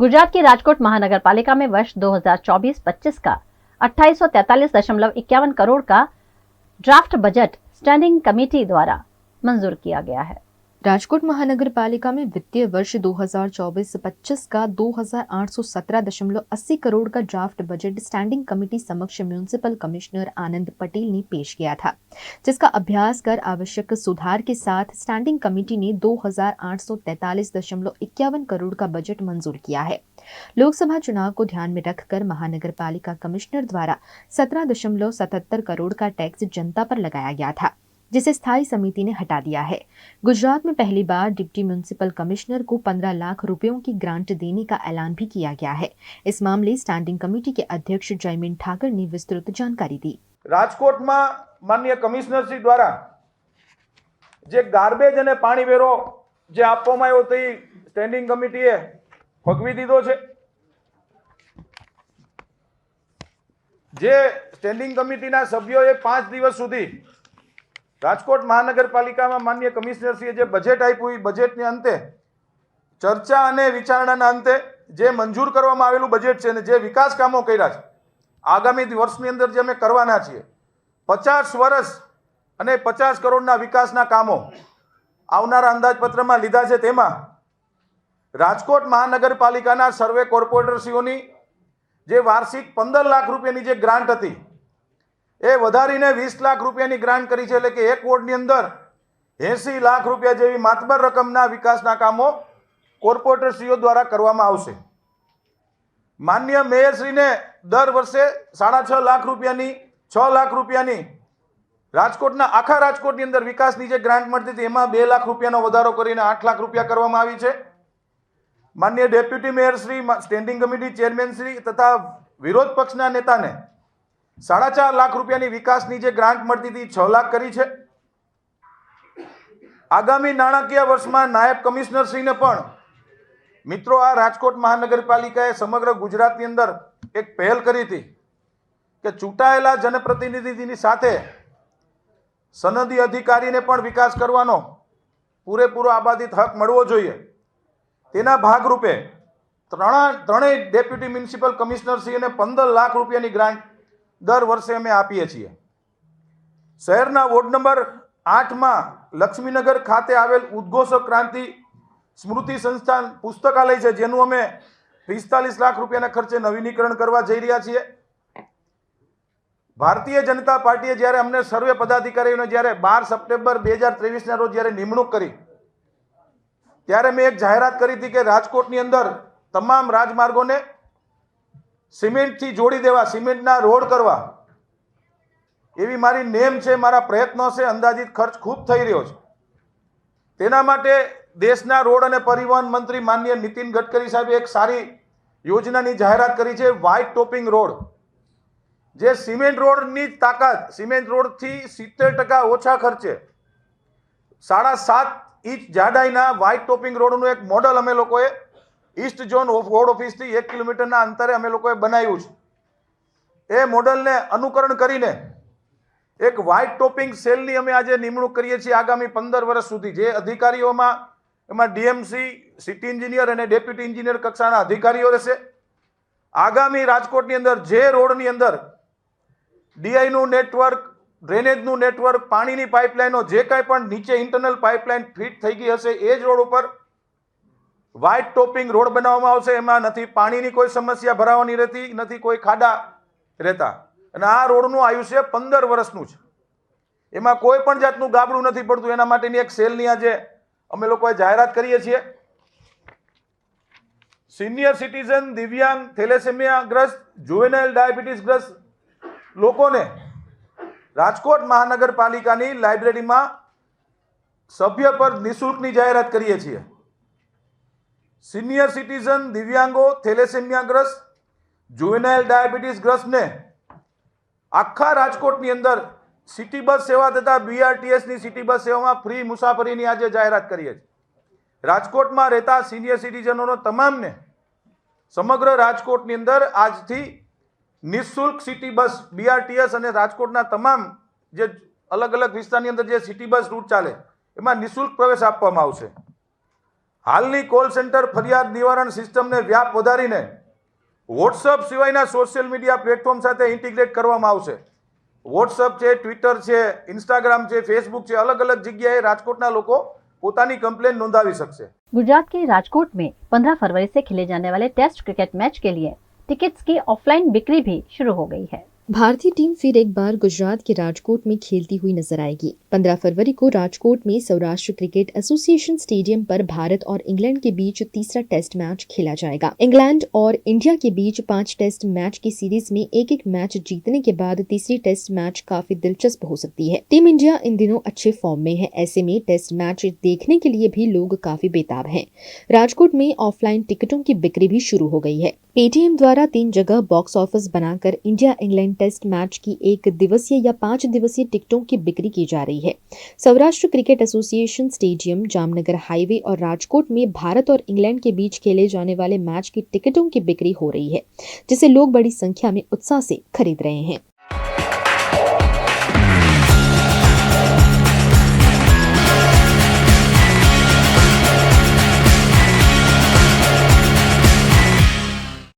गुजरात की राजकोट महानगर पालिका में वर्ष 2024-25 का 2843.51 करोड़ का ड्राफ्ट बजट स्टैंडिंग कमेटी द्वारा मंजूर किया गया है। राजकोट महानगर पालिका में वित्तीय वर्ष 2024-25 का 2817.80 करोड़ का ड्राफ्ट बजट स्टैंडिंग कमेटी समक्ष म्यूनिसिपल कमिश्नर आनंद पटेल ने पेश किया था, जिसका अभ्यास कर आवश्यक सुधार के साथ स्टैंडिंग कमेटी ने 2843.51 करोड़ का बजट मंजूर किया है। लोकसभा चुनाव को ध्यान में रखकर महानगर पालिका कमिश्नर द्वारा 17.77 करोड़ का टैक्स जनता पर लगाया गया था, जिसे स्थायी समिति ने हटा दिया है। गुजरात में पहली बार डिप्टी म्युनिसिपल कमिश्नर को 15 लाख रुपयों की ग्रांट देने का ऐलान भी किया गया है। इस मामले स्टैंडिंग कमेटी के अध्यक्ष जयमीन ठाकर ने विस्तृत जानकारी दी। राजकोट में माननीय कमिश्नरश्री द्वारा जे गार्बेज अने पाणी वेरो जे आपवामां आव्यो ते स्टेन्डिंग कमिटीए फगवी दीधो छे। जे स्टेन्डिंग कमिटीना सभ्योए 5 दिवस सुधी राजकोट महानगरपालिका में माननीय कमिश्नरश्रीए जे बजेट आप्युं, बजेटने अंते चर्चा अने विचारणाना अंते जे मंजूर करवामां आवेलुं बजेट छे ने जे विकास कामों कर्या छे आगामी वर्षनी अंदर जे अमे करवाना छीए 50 वर्ष अने 50 करोड़ना विकासना कामों आवनारा अंदाजपत्रमां लीधा छे। तेमां राजकोट महानगरपालिकाना सर्वे कोर्पोरेटरश्रीओनी जे वार्षिक 15 लाख रूपियानी जे ग्रांट हती ए वधारीने 20 लाख रूपियानी ग्रांट करी छे, એટલે કે એક વોર્ડની અંદર 80 લાખ રૂપિયા જેવી માતબર રકમના વિકાસના કામો કોર્પોરેટરશ્રીઓ દ્વારા કરવામાં આવશે। માનનીય મેયરશ્રીને દર વર્ષે 6.5 લાખ રૂપિયાની 6 લાખ રૂપિયાની રાજકોટના આખા રાજકોટની અંદર વિકાસની જે ગ્રાન્ટ મળતી હતી એમાં 2 લાખ રૂપિયાનો વધારો કરીને 8 લાખ રૂપિયા કરવામાં આવી છે। માનનીય ડેપ્યુટી મેયરશ્રી, સ્ટેન્ડિંગ કમિટી ચેરમેનશ્રી તથા વિરોધ પક્ષના નેતાને 4.5 લાખ રૂપિયાની વિકાસની જે ગ્રાન્ટ મળતી હતી 6 લાખ કરી છે। આગામી નાણાકીય વર્ષમાં નાયબ કમિશનરશ્રીને પણ મિત્રો આ રાજકોટ મહાનગરપાલિકાએ સમગ્ર ગુજરાતની અંદર એક પહેલ કરી હતી કે ચૂંટાયેલા જનપ્રતિનિધિની સાથે સનદી અધિકારીને પણ વિકાસ કરવાનો પૂરેપૂરો આબાદિત હક મળવો જોઈએ। તેના ભાગરૂપે ત્રણેય ડેપ્યુટી મ્યુનિસિપલ કમિશનરશ્રીને 15 લાખ રૂપિયાની ગ્રાન્ટ दर वर्षे अमे आपीए छीए। शहरना वोर्ड नंबर 8 में लक्ष्मीनगर खाते आवेल उद्घोषक क्रांति स्मृति संस्थान पुस्तकालय है, जेनु अमे 45 लाख रूपियाना खर्चे नवीनीकरण करवा जई रह्या छीए। भारतीय जनता पार्टीए ज्यारे अमने सर्वे पदाधिकारीओने ज्यारे 12 सप्टेम्बर 2023 ना रोज ज्यारे निमणूक करी त्यारे मैं एक जाहेरात करी थी कि राजकोटनी अंदर तमाम राजमार्गोने सीमेंट थी जोड़ी देवा, सीमेंटना रोड करवा एवी मारी नेम छे, मारा प्रयत्नों से अंदाजित खर्च खूब थई रह्यो छे। तेना माटे देशना रोड अने परिवहन मंत्री माननीय नितिन गडकरी साहेबे एक सारी योजनानी जाहेरात करी छे, व्हाइट टॉपिंग रोड। जे सीमेंट रोडनी ताकत सीमेंट रोड थी 70% ओछा खर्चे 7.5 इंच जाडाईना व्हाइट टॉपिंग रोडनुं एक मॉडल अमे लोकोए ईस्ट जोन वोर्ड ऑफिस थी 1 किलोमीटरना अंतरे अमे लोकोए बनाव्युं छे। ए मॉडलने अनुकरण करीने एक व्हाइट टॉपिंग सेलनी अमे आजे निमणूक करीए छीए। आगामी 15 वर्ष सुधी जे अधिकारीओमां एमां डीएमसी, सिटी इंजीनियर अने डेप्यूटी इंजीनियर कक्षाना अधिकारीओ रहेशे। आगामी राजकोटनी अंदर जे रोडनी अंदर डीआईनुं नेटवर्क, ड्रेनेजनुं नेटवर्क, पाणीनी पाइपलाइनो जे कांई पण नीचे इंटरनल पाइपलाइन फिट थई गई हशे ए ज रोड पर व्हाइट टॉपिंग रोड बनाववामां आवशे। एमां नथी पाणीनी कोई समस्या भरावानी रहती, नथी कोई खाडा रहता अने आ रोडनुं आयुष्य 15 वर्षनुं छे। एमां कोई पण जातनुं गाबडुं नथी पड़तुं। एना माटेनी एक सेलनी आज अमे लोकोए जाहेरात करीए छीए। सीनियर सिटीजन, दिव्यांग, थेलेसेमियाग्रस्त, जुवेनाइल डायबिटीज ग्रस्त लोकोने राजकोट महानगरपालिकानी लाइब्रेरीमां सभ्य पर निःशुल्कनी जाहेरात करीए छीए। सीनियर सिटीजन, दिव्यांगो, थेलेसेमियाग्रस्त, जुवेनाइल डायबिटीज ग्रस्त ने आखा राजकोटनी अंदर सिटी बस सेवा तथा बीआरटीएस नी सिटी बस सेवा में फ्री मुसाफरीनी आज जाहेरात करी है। राजकोट में रहता सीनियर सिटीजनों तमाम ने समग्र राजकोटनी अंदर आजथी निःशुल्क सिटी बस बीआरटीएस अने राजकोटना तमाम जे अलग अलग विस्तारनी अंदर जे सिटी बस रूट चाले एमां निःशुल्क प्रवेश आपवामां आवशे। હાલની કોલ સેન્ટર ફરિયાદ નિવારણ સિસ્ટમને વ્યાપ વધારીને વોટ્સઅપ સિવાયના સોશિયલ મીડિયા પ્લેટફોર્મ સાથે ઇન્ટિગ્રેટ કરવામાં આવશે. વોટ્સઅપ છે, ટ્વિટર છે, ઇન્સ્ટાગ્રામ છે, ફેસબુક છે, अलग अलग જગ્યાએ રાજકોટના લોકો પોતાની कंप्लेन નોંધાવી શકશે. गुजरात के राजकोट में 15 फरवरी से खेले जाने वाले टेस्ट क्रिकेट मैच के लिए टिकट्स की ऑफलाइन बिक्री भी शुरू हो गई है. भारतीय टीम फिर एक बार गुजरात के राजकोट में खेलती हुई नजर आएगी. 15 फरवरी को राजकोट में सौराष्ट्र क्रिकेट एसोसिएशन स्टेडियम पर भारत और इंग्लैंड के बीच तीसरा टेस्ट मैच खेला जाएगा. इंग्लैंड और इंडिया के बीच 5 टेस्ट मैच की सीरीज में एक मैच जीतने के बाद तीसरी टेस्ट मैच काफी दिलचस्प हो सकती है. टीम इंडिया इन दिनों अच्छे फॉर्म में है. ऐसे में टेस्ट मैच देखने के लिए भी लोग काफी बेताब हैं. राजकोट में ऑफलाइन टिकटों की बिक्री भी शुरू हो गई है. पेटीएम द्वारा 3 जगह बॉक्स ऑफिस बनाकर इंडिया इंग्लैंड टेस्ट मैच की 1 दिवसीय या 5 दिवसीय टिकटों की बिक्री की जा रही है. Saurashtra cricket association stadium, Jamnagar highway और राजकोट में भारत और इंग्लैंड के बीच खेले जाने वाले मैच की टिकटों की बिक्री हो रही है, जिसे लोग बड़ी संख्या में उत्साह से खरीद रहे हैं.